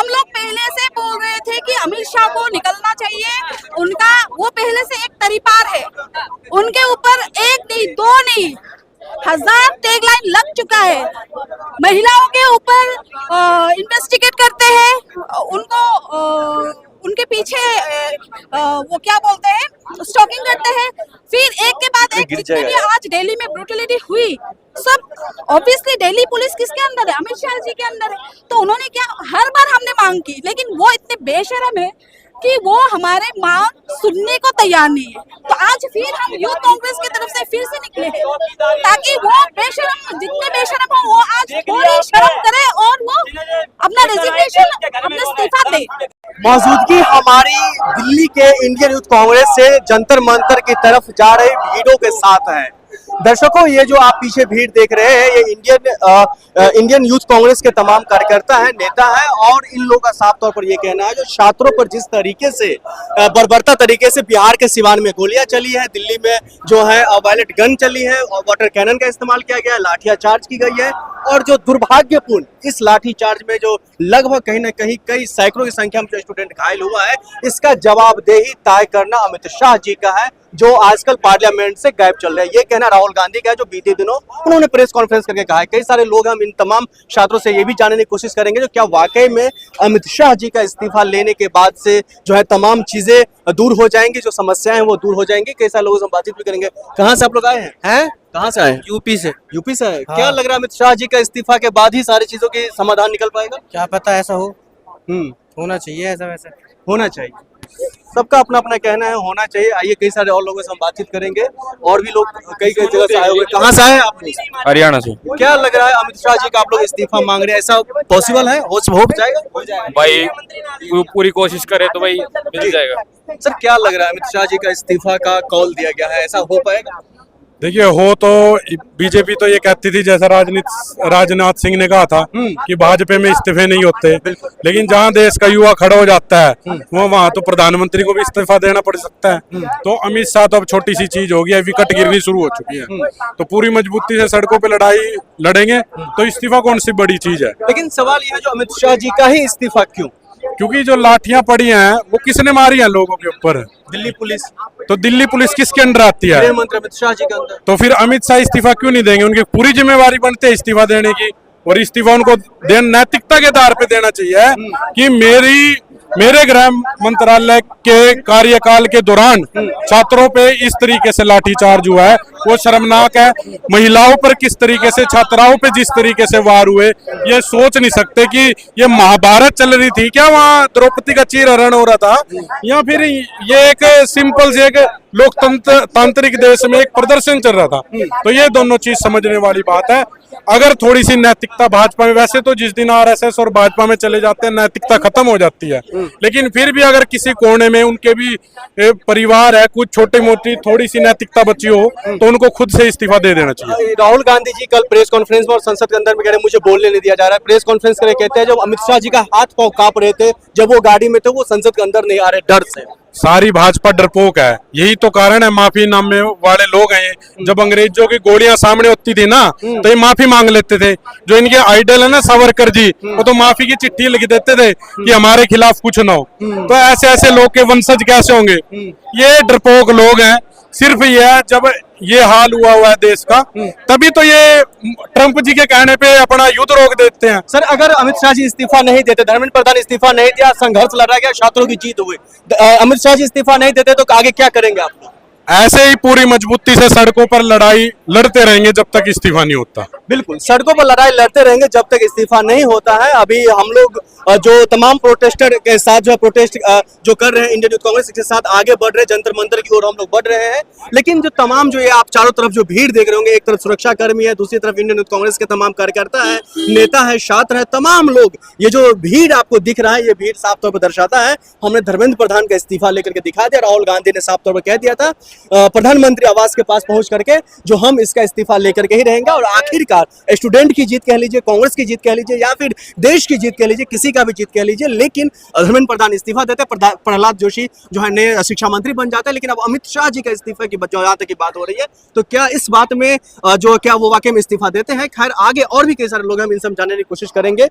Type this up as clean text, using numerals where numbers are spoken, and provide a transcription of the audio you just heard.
हम लोग पहले से बोल रहे थे कि अमित शाह को निकलना चाहिए, उनका वो पहले से एक तरीपार है, उनके ऊपर एक नहीं दो नहीं 1000 टैगलाइन लग चुका है। महिलाओं के ऊपर इन्वेस्टिगेट करते हैं, उनको उनके पीछे वो क्या बोलते हैं स्टॉकिंग करते हैं, फिर एक के बाद एक जितनी भी आज दिल्ली में ब्रूटलिटी हुई सब ऑब्वियसली दिल्ली पुलिस किसके अंदर है, अमित शाह जी के अंदर है। तो उन्होंने क्या हर बार हमने मांग की, लेकिन वो इतने बेशरम है कि वो हमारे मांग सुनने को तैयार नहीं है। तो आज फिर हम यूथ कांग्रेस की तरफ से फिर से निकले हैं ताकि वो बेशरम जितने बेशरम हो वो आज थोड़ी शर्म करे और वो अपना रेजिग्नेशन अपना इस्तीफा दे। मौजूदगी हमारी दिल्ली के इंडियन यूथ कांग्रेस से जंतर मंतर की तरफ जा रहे भीड़ों के साथ है। दर्शकों, ये जो आप पीछे भीड़ देख रहे हैं ये इंडियन यूथ कांग्रेस के तमाम कार्यकर्ता हैं, नेता हैं और इन लोगों का साफ तौर पर ये कहना है जो छात्रों पर जिस तरीके से बर्बरता तरीके से बिहार के सिवान में गोलियां चली है, दिल्ली में जो है वायलेट गन चली है और वाटर कैनन का इस्तेमाल किया गया है, लाठियां चार्ज की गई है और जो दुर्भाग्यपूर्ण इस लाठी चार्ज में जो लगभग कहीं ना कहीं कई सैकड़ों की संख्या में जो स्टूडेंट घायल हुआ है, इसका जवाबदेही तय करना अमित शाह जी का है जो आजकल पार्लियामेंट से गायब चल रहे हैं। ये कहना राहुल गांधी का है जो बीते दिनों उन्होंने प्रेस कॉन्फ्रेंस करके कहा है। कई सारे लोग हम इन तमाम छात्रों से ये भी जानने की कोशिश करेंगे जो क्या वाकई में अमित शाह जी का इस्तीफा लेने के बाद से जो है तमाम चीजें दूर हो जाएंगी, जो समस्याएं हैं वो दूर हो जाएंगी। कई सारे लोगों से बातचीत भी करेंगे। कहाँ से आप लोग आए हैं? कहाँ से आए? यूपी से। यूपी से आए। हाँ। क्या लग रहा है अमित शाह जी का इस्तीफा के बाद ही सारी चीजों की समाधान निकल पाएगा? क्या पता ऐसा हो, होना चाहिए ऐसा, वैसे होना चाहिए। सबका अपना अपना कहना है, होना चाहिए। आइए कई सारे और लोगों से हम बातचीत करेंगे और भी लोग कई कई जगह से आए हुए। कहाँ से आए आप? हरियाणा से। क्या लग रहा है अमित शाह जी का आप लोग इस्तीफा मांग रहे हैं, ऐसा पॉसिबल है? हो जाएगा? भाई पूरी कोशिश करे तो भाई मिल जाएगा। सर क्या लग रहा है अमित शाह जी का इस्तीफा का कॉल दिया गया है, ऐसा हो पाएगा? देखिए, हो तो बीजेपी तो ये कहती थी जैसा राजनाथ सिंह ने कहा था कि भाजपा में इस्तीफे नहीं होते, लेकिन जहां देश का युवा खड़ा हो जाता है वहां तो प्रधानमंत्री को भी इस्तीफा देना पड़ सकता है। तो अमित शाह तो अब छोटी सी चीज हो गई है, विकट गिरनी शुरू हो चुकी है, तो पूरी मजबूती से सड़कों पे लड़ाई लड़ेंगे तो इस्तीफा कौन सी बड़ी चीज है। लेकिन सवाल यह है जो अमित शाह जी का ही इस्तीफा क्यों? क्योंकि जो लाठियां पड़ी हैं वो किसने मारी हैं लोगों के ऊपर? दिल्ली पुलिस। तो दिल्ली पुलिस किसके अंडर आती है? गृह मंत्री अमित शाह जी के अंदर। तो फिर अमित शाह इस्तीफा क्यों नहीं देंगे? उनकी पूरी जिम्मेवारी बनती है इस्तीफा देने की, और इस्तीफा उनको नैतिकता के आधार पे देना चाहिए कि मेरे गृह मंत्रालय के कार्यकाल के दौरान छात्रों पे इस तरीके से लाठीचार्ज हुआ है वो शर्मनाक है। महिलाओं पर किस तरीके से, छात्राओं पे जिस तरीके से वार हुए, ये सोच नहीं सकते कि ये महाभारत चल रही थी क्या, वहाँ द्रौपदी का चीरहरण हो रहा था, या फिर ये एक सिंपल से एक लोकतांत्रिक देश में एक प्रदर्शन चल रहा था। तो ये दोनों चीज समझने वाली बात है। अगर थोड़ी सी नैतिकता भाजपा में, वैसे तो जिस दिन आरएसएस और भाजपा में चले जाते हैं नैतिकता खत्म हो जाती है, लेकिन फिर भी अगर किसी कोने में उनके भी परिवार है, कुछ छोटी मोटी थोड़ी सी नैतिकता बची हो तो उनको खुद से इस्तीफा दे देना चाहिए। राहुल गांधी जी कल प्रेस कॉन्फ्रेंस में और संसद के अंदर में कह रहे मुझे बोलने नहीं दिया जा रहा है। प्रेस कॉन्फ्रेंस करके कहते हैं जब अमित शाह जी का हाथ पांव कांप रहे थे जब वो गाड़ी में थे, वो संसद के अंदर नहीं आ रहे डर से। सारी भाजपा डरपोक है, यही तो कारण है। माफी नाम में वाले लोग हैं, जब अंग्रेजों की गोलियां सामने होती थी ना तो ये माफी मांग लेते थे। जो इनके आइडल है ना सावरकर जी, वो तो माफी की चिट्ठी लिख देते थे कि हमारे खिलाफ कुछ ना हो। तो ऐसे ऐसे लोग के वंशज कैसे होंगे? ये डरपोक लोग हैं। सिर्फ ये जब ये हाल हुआ है देश का, तभी तो ये ट्रंप जी के कहने पे अपना युद्ध रोक देते हैं। सर अगर अमित शाह जी इस्तीफा नहीं देते, धर्मेंद्र प्रधान इस्तीफा नहीं दिया, संघर्ष लड़ा गया, छात्रों की जीत हुई, अमित शाह जी इस्तीफा नहीं देते तो आगे क्या करेंगे आप? ऐसे ही पूरी मजबूती से सड़कों पर लड़ाई लड़ते रहेंगे जब तक इस्तीफा नहीं होता। बिल्कुल, सड़कों पर लड़ाई लड़ते रहेंगे जब तक इस्तीफा नहीं होता है। अभी हम लोग जो तमाम प्रोटेस्टर के साथ जो प्रोटेस्ट जो कर रहे हैं इंडियन यूथ कांग्रेस के साथ आगे बढ़ रहे हैं, जंतर मंतर की ओर हम लोग बढ़ रहे हैं। लेकिन जो तमाम जो ये आप चारों तरफ जो भीड़ देख रहे होंगे, एक तरफ सुरक्षा कर्मी है, दूसरी तरफ इंडियन यूथ कांग्रेस के तमाम कार्यकर्ता है, नेता है, छात्र है, तमाम लोग, ये जो भीड़ आपको दिख रहा है ये भीड़ साफ तौर पर दर्शाता है हमने धर्मेंद्र प्रधान का इस्तीफा लेकर के दिखा दिया। राहुल गांधी ने साफ तौर पर कह दिया था प्रधानमंत्री आवास के पास पहुंच करके जो हम इसका इस्तीफा लेकर के ही रहेंगे। और आखिरकार स्टूडेंट की जीत कह लीजिए, कांग्रेस की जीत कह लीजिए, या फिर देश की जीत कह लीजिए, किसी का भी जीत कह लीजिए, लेकिन धर्मेंद्र प्रधान इस्तीफा देते, प्रहलाद जोशी जो है नए शिक्षा मंत्री बन जाते हैं। लेकिन अब अमित शाह जी का इस्तीफा की जहाँ तक की बात हो रही है, तो क्या इस बात में जो क्या वो वाकई में इस्तीफा देते हैं? खैर आगे और भी कई सारे लोग हम इन सब जानने की कोशिश करेंगे।